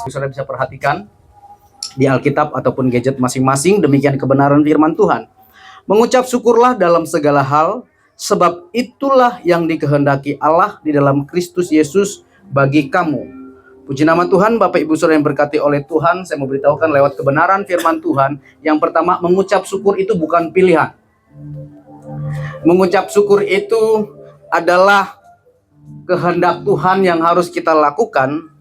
Saudara bisa perhatikan di Alkitab ataupun gadget masing-masing, demikian kebenaran firman Tuhan. Mengucap syukurlah dalam segala hal, sebab itulah yang dikehendaki Allah di dalam Kristus Yesus bagi kamu. Puji nama Tuhan. Bapak Ibu Saudara yang berkati oleh Tuhan, saya mau beritahukan lewat kebenaran firman Tuhan. Yang pertama, mengucap syukur itu bukan pilihan. Mengucap syukur itu adalah kehendak Tuhan yang harus kita lakukan.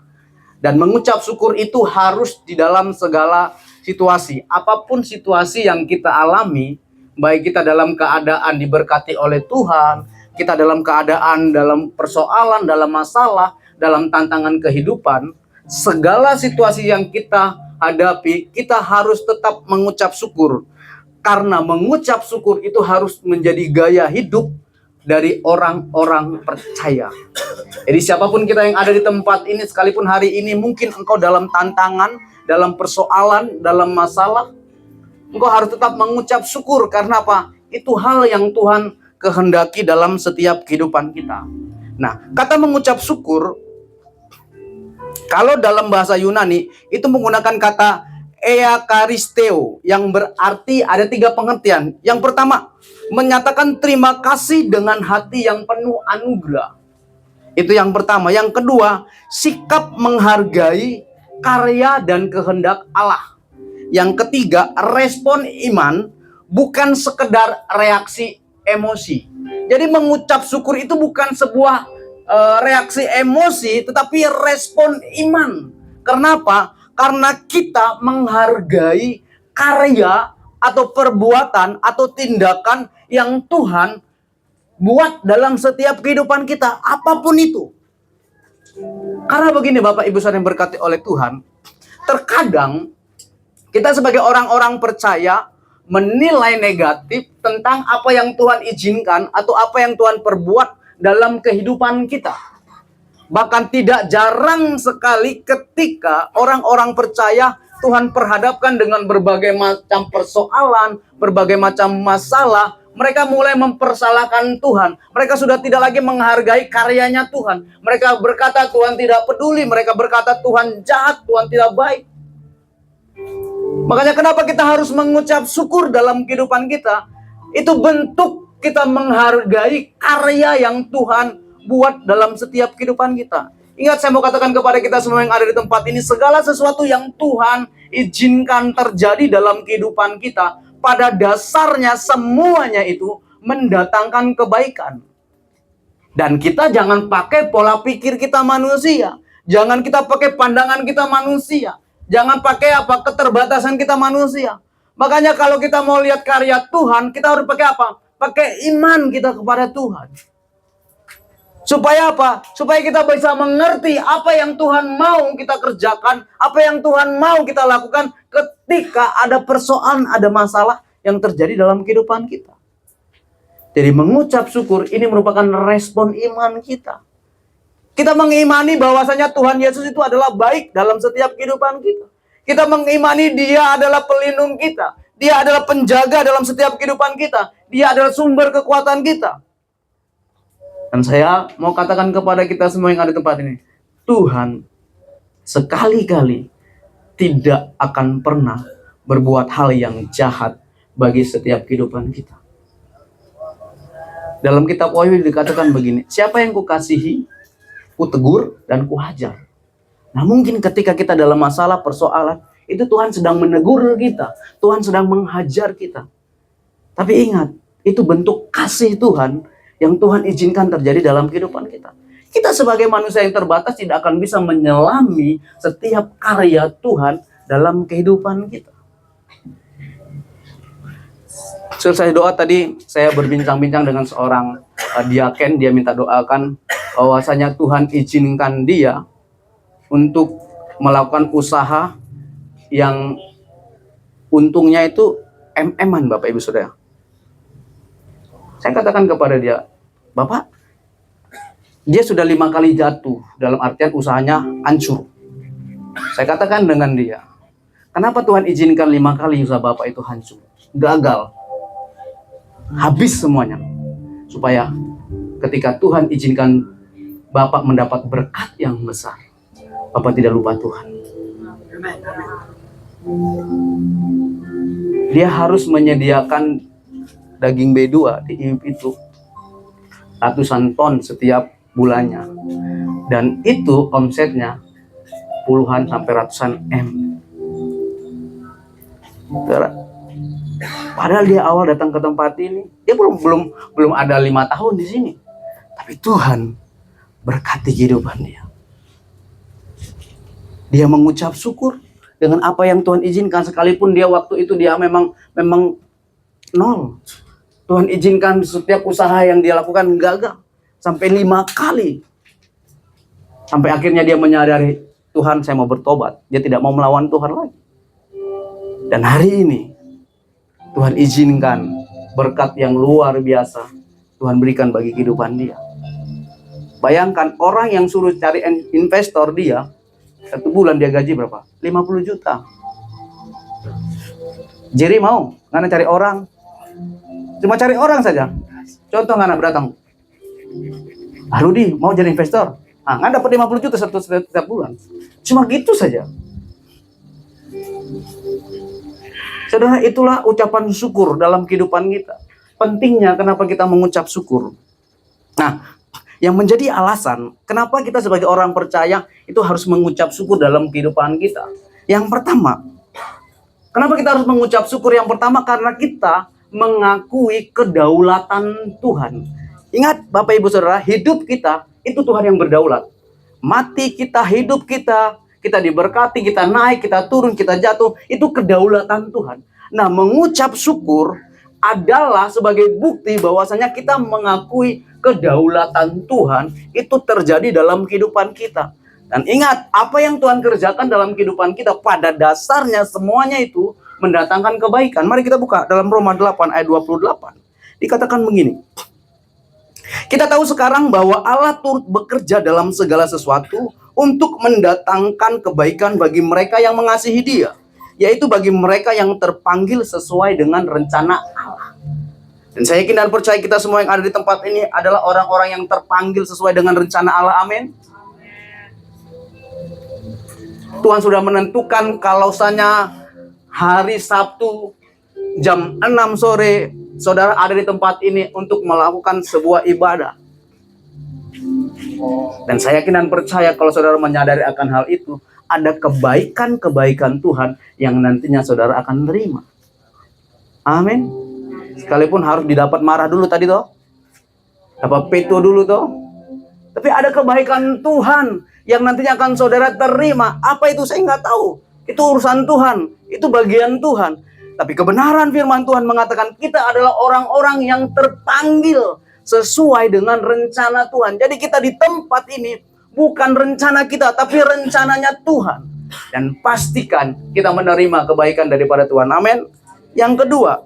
Dan mengucap syukur itu harus di dalam segala situasi. Apapun situasi yang kita alami, baik kita dalam keadaan diberkati oleh Tuhan, kita dalam keadaan dalam persoalan, dalam masalah, dalam tantangan kehidupan, segala situasi yang kita hadapi, kita harus tetap mengucap syukur. Karena mengucap syukur itu harus menjadi gaya hidup dari orang-orang percaya. Jadi siapapun kita yang ada di tempat ini, sekalipun hari ini mungkin engkau dalam tantangan, dalam persoalan, dalam masalah, engkau harus tetap mengucap syukur. Karena apa? Itu hal yang Tuhan kehendaki dalam setiap kehidupan kita. Nah, kata mengucap syukur, kalau dalam bahasa Yunani, itu menggunakan kata eucharisteo, yang berarti ada 3 pengertian. Yang pertama, menyatakan terima kasih dengan hati yang penuh anugerah. Itu yang pertama. Yang kedua, sikap menghargai karya dan kehendak Allah. Yang ketiga, respon iman, bukan sekedar reaksi emosi. Jadi mengucap syukur itu bukan sebuah reaksi emosi, tetapi respon iman. Kenapa? Karena kita menghargai karya atau perbuatan atau tindakan yang Tuhan buat dalam setiap kehidupan kita, apapun itu. Karena begini Bapak Ibu Saudara yang berkati oleh Tuhan, terkadang kita sebagai orang-orang percaya menilai negatif tentang apa yang Tuhan izinkan atau apa yang Tuhan perbuat dalam kehidupan kita. Bahkan tidak jarang sekali ketika orang-orang percaya Tuhan perhadapkan dengan berbagai macam persoalan, berbagai macam masalah, mereka mulai mempersalahkan Tuhan. Mereka sudah tidak lagi menghargai karyanya Tuhan. Mereka berkata Tuhan tidak peduli, mereka berkata Tuhan jahat, Tuhan tidak baik. Makanya kenapa kita harus mengucap syukur dalam kehidupan kita? Itu bentuk kita menghargai karya yang Tuhan buat dalam setiap kehidupan kita. Ingat, saya mau katakan kepada kita semua yang ada di tempat ini, segala sesuatu yang Tuhan izinkan terjadi dalam kehidupan kita, pada dasarnya semuanya itu mendatangkan kebaikan. Dan kita jangan pakai pola pikir kita manusia. Jangan kita pakai pandangan kita manusia. Jangan pakai keterbatasan kita manusia. Makanya kalau kita mau lihat karya Tuhan, kita harus pakai apa? Pakai iman kita kepada Tuhan. Supaya apa? Supaya kita bisa mengerti apa yang Tuhan mau kita kerjakan, apa yang Tuhan mau kita lakukan ketika ada persoalan, ada masalah yang terjadi dalam kehidupan kita. Jadi mengucap syukur ini merupakan respon iman kita. Kita mengimani bahwasanya Tuhan Yesus itu adalah baik dalam setiap kehidupan kita. Kita mengimani Dia adalah pelindung kita. Dia adalah penjaga dalam setiap kehidupan kita. Dia adalah sumber kekuatan kita. Dan saya mau katakan kepada kita semua yang ada di tempat ini, Tuhan sekali-kali tidak akan pernah berbuat hal yang jahat bagi setiap kehidupan kita. Dalam kitab Wahyu dikatakan begini, siapa yang kukasihi, kutegur, dan kuhajar. Nah mungkin ketika kita dalam masalah persoalan, itu Tuhan sedang menegur kita, Tuhan sedang menghajar kita. Tapi ingat, itu bentuk kasih Tuhan yang Tuhan izinkan terjadi dalam kehidupan kita. Kita sebagai manusia yang terbatas tidak akan bisa menyelami setiap karya Tuhan dalam kehidupan kita. Selesai doa tadi, saya berbincang-bincang dengan seorang diaken. Dia minta doakan bahwasanya Tuhan izinkan dia untuk melakukan usaha yang untungnya itu MM-an Bapak Ibu Saudara. Saya katakan kepada dia, Bapak, dia sudah 5 kali jatuh, dalam artian usahanya hancur. Saya katakan dengan dia, kenapa Tuhan izinkan 5 kali usaha Bapak itu hancur, gagal, habis semuanya, supaya ketika Tuhan izinkan Bapak mendapat berkat yang besar, Bapak tidak lupa Tuhan. Dia harus menyediakan daging B2 di IMIP itu ratusan ton setiap bulannya, dan itu omsetnya puluhan sampai ratusan M. Padahal dia awal datang ke tempat ini, dia belum ada 5 tahun di sini, tapi Tuhan berkati kehidupan dia. Dia mengucap syukur dengan apa yang Tuhan izinkan, sekalipun dia waktu itu dia memang nol. Tuhan izinkan setiap usaha yang dia lakukan gagal sampai 5 kali. Sampai akhirnya dia menyadari, Tuhan, saya mau bertobat. Dia tidak mau melawan Tuhan lagi. Dan hari ini Tuhan izinkan berkat yang luar biasa Tuhan berikan bagi kehidupan dia. Bayangkan orang yang suruh cari investor dia, 1 bulan dia gaji berapa? 50 juta. Jerry mau? Ngana cari orang? Cuma cari orang saja. Contoh ngana datang. Rudi mau jadi investor? Ngana dapat 50 juta setiap bulan. Cuma gitu saja. Saudara, itulah ucapan syukur dalam kehidupan kita. Pentingnya kenapa kita mengucap syukur. Nah, yang menjadi alasan kenapa kita sebagai orang percaya itu harus mengucap syukur dalam kehidupan kita. Yang pertama, kenapa kita harus mengucap syukur? Yang pertama, karena kita mengakui kedaulatan Tuhan. Ingat Bapak Ibu Saudara, hidup kita itu Tuhan yang berdaulat. Mati kita, hidup kita, kita diberkati, kita naik, kita turun, kita jatuh, itu kedaulatan Tuhan. Nah, mengucap syukur adalah sebagai bukti bahwasanya kita mengakui kedaulatan Tuhan itu terjadi dalam kehidupan kita. Dan ingat, apa yang Tuhan kerjakan dalam kehidupan kita pada dasarnya semuanya itu mendatangkan kebaikan. Mari kita buka dalam Roma 8 ayat 28. Dikatakan begini. Kita tahu sekarang bahwa Allah turut bekerja dalam segala sesuatu untuk mendatangkan kebaikan bagi mereka yang mengasihi Dia, yaitu bagi mereka yang terpanggil sesuai dengan rencana Allah. Dan saya yakin dan percaya kita semua yang ada di tempat ini adalah orang-orang yang terpanggil sesuai dengan rencana Allah. Amin. Tuhan sudah menentukan kalau misalnya hari Sabtu jam 6 sore saudara ada di tempat ini untuk melakukan sebuah ibadah. Dan saya yakin dan percaya kalau saudara menyadari akan hal itu, ada kebaikan-kebaikan Tuhan yang nantinya saudara akan terima. Amin. Sekalipun harus didapat marah dulu tadi toh, dapat peto dulu toh, tapi ada kebaikan Tuhan yang nantinya akan saudara terima. Apa itu saya nggak tahu. Itu urusan Tuhan, itu bagian Tuhan. Tapi kebenaran firman Tuhan mengatakan kita adalah orang-orang yang terpanggil sesuai dengan rencana Tuhan. Jadi kita di tempat ini bukan rencana kita, tapi rencananya Tuhan. Dan pastikan kita menerima kebaikan daripada Tuhan. Amin. Yang kedua,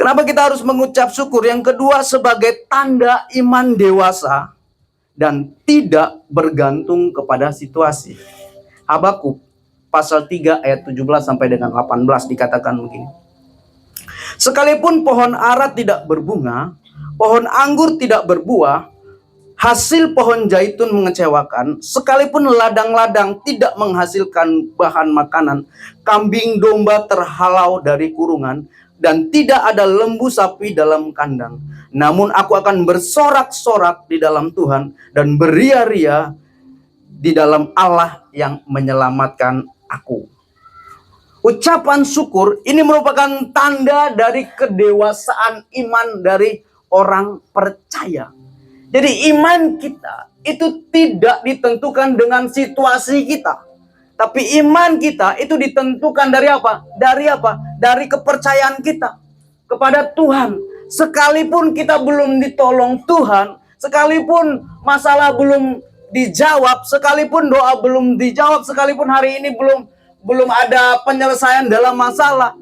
kenapa kita harus mengucap syukur? Yang kedua, sebagai tanda iman dewasa dan tidak bergantung kepada situasi. Habakuk pasal 3 ayat 17 sampai dengan 18 dikatakan begini. Sekalipun pohon ara tidak berbunga, pohon anggur tidak berbuah, hasil pohon zaitun mengecewakan, sekalipun ladang-ladang tidak menghasilkan bahan makanan, kambing domba terhalau dari kurungan, dan tidak ada lembu sapi dalam kandang. Namun aku akan bersorak-sorak di dalam Tuhan dan beria-ria di dalam Allah yang menyelamatkan aku. Ucapan syukur ini merupakan tanda dari kedewasaan iman dari orang percaya. Jadi iman kita itu tidak ditentukan dengan situasi kita. Tapi iman kita itu ditentukan dari apa? Dari apa? Dari kepercayaan kita kepada Tuhan. Sekalipun kita belum ditolong Tuhan, sekalipun masalah belum dijawab, sekalipun doa belum dijawab, sekalipun hari ini belum ada penyelesaian dalam masalah.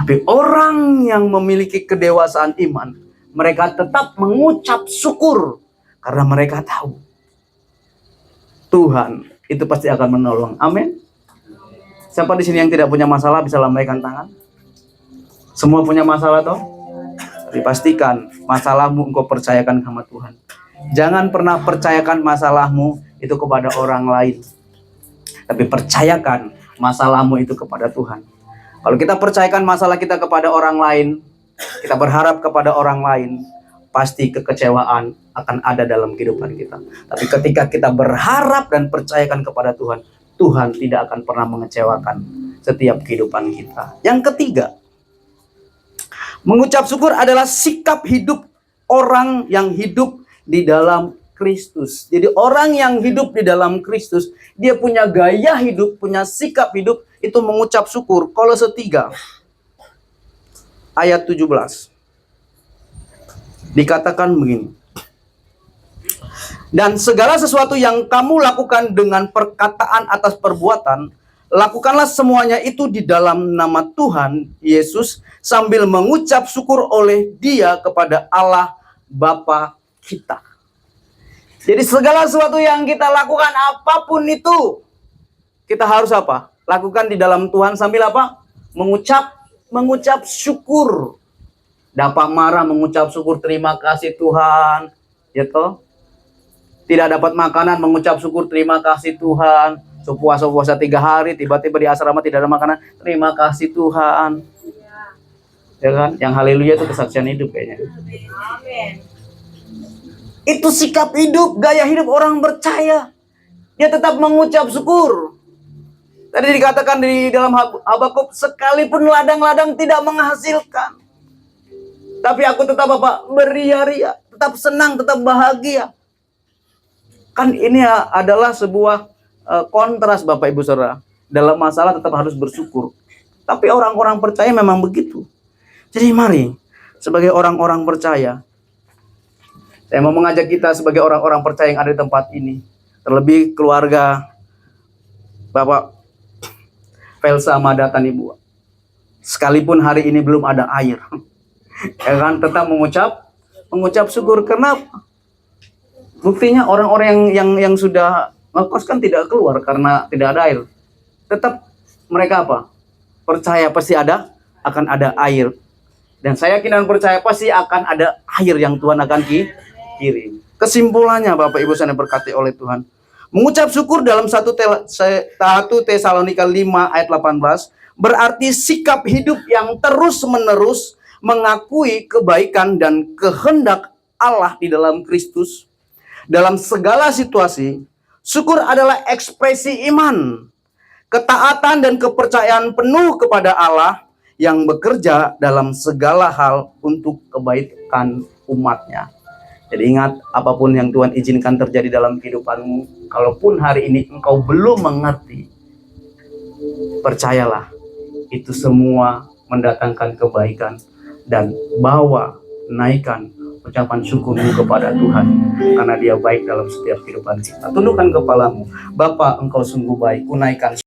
Tapi orang yang memiliki kedewasaan iman, mereka tetap mengucap syukur karena mereka tahu Tuhan itu pasti akan menolong. Amin. Siapa di sini yang tidak punya masalah bisa lambaikan tangan? Semua punya masalah toh? Tapi pastikan masalahmu engkau percayakan sama Tuhan. Jangan pernah percayakan masalahmu itu kepada orang lain. Tapi percayakan masalahmu itu kepada Tuhan. Kalau kita percayakan masalah kita kepada orang lain, kita berharap kepada orang lain, pasti kekecewaan akan ada dalam kehidupan kita. Tapi ketika kita berharap dan percayakan kepada Tuhan, Tuhan tidak akan pernah mengecewakan setiap kehidupan kita. Yang ketiga, mengucap syukur adalah sikap hidup orang yang hidup di dalam Kristus. Jadi orang yang hidup di dalam Kristus, dia punya gaya hidup, punya sikap hidup, itu mengucap syukur. Kolose 3 ayat 17 dikatakan begini. Dan segala sesuatu yang kamu lakukan dengan perkataan atas perbuatan, lakukanlah semuanya itu di dalam nama Tuhan Yesus, sambil mengucap syukur oleh Dia kepada Allah Bapa kita. Jadi segala sesuatu yang kita lakukan, apapun itu, kita harus apa? Lakukan di dalam Tuhan sambil apa? Mengucap syukur. Dapat marah, mengucap syukur, terima kasih Tuhan. Ya toh? Tidak dapat makanan, mengucap syukur, terima kasih Tuhan. Puasa 3 hari, tiba-tiba di asrama tidak ada makanan, terima kasih Tuhan. Ya kan? Yang haleluya itu kesaksian hidup kayaknya. Amin. Itu sikap hidup, gaya hidup orang percaya. Dia tetap mengucap syukur. Tadi dikatakan di dalam Habakuk, sekalipun ladang-ladang tidak menghasilkan, tapi aku tetap apa? Beria-ria, tetap senang, tetap bahagia. Kan ini adalah sebuah kontras Bapak Ibu Saudara. Dalam masalah tetap harus bersyukur. Tapi orang-orang percaya memang begitu. Jadi mari, sebagai orang-orang percaya, saya mau mengajak kita sebagai orang-orang percaya yang ada di tempat ini, terlebih keluarga Bapak Felsa Madatan Ibu, sekalipun hari ini belum ada air, ya kan, tetap mengucap syukur. Kenapa? Buktinya orang-orang yang sudah ngekos kan tidak keluar karena tidak ada air. Tetap mereka apa? Percaya pasti akan ada air. Dan saya yakin dan percaya pasti akan ada air yang Tuhan akan kirim. Kesimpulannya Bapak Ibu saya berkati oleh Tuhan, mengucap syukur dalam 1 Tesalonika 5 ayat 18 berarti sikap hidup yang terus-menerus mengakui kebaikan dan kehendak Allah di dalam Kristus. Dalam segala situasi, syukur adalah ekspresi iman, ketaatan dan kepercayaan penuh kepada Allah yang bekerja dalam segala hal untuk kebaikan umatnya. Jadi ingat, apapun yang Tuhan izinkan terjadi dalam kehidupanmu, kalaupun hari ini engkau belum mengerti, percayalah, itu semua mendatangkan kebaikan. Dan naikkan ucapan syukurmu kepada Tuhan, karena Dia baik dalam setiap kehidupan kita. Tundukkan kepalamu. Bapa, Engkau sungguh baik, ku naikkan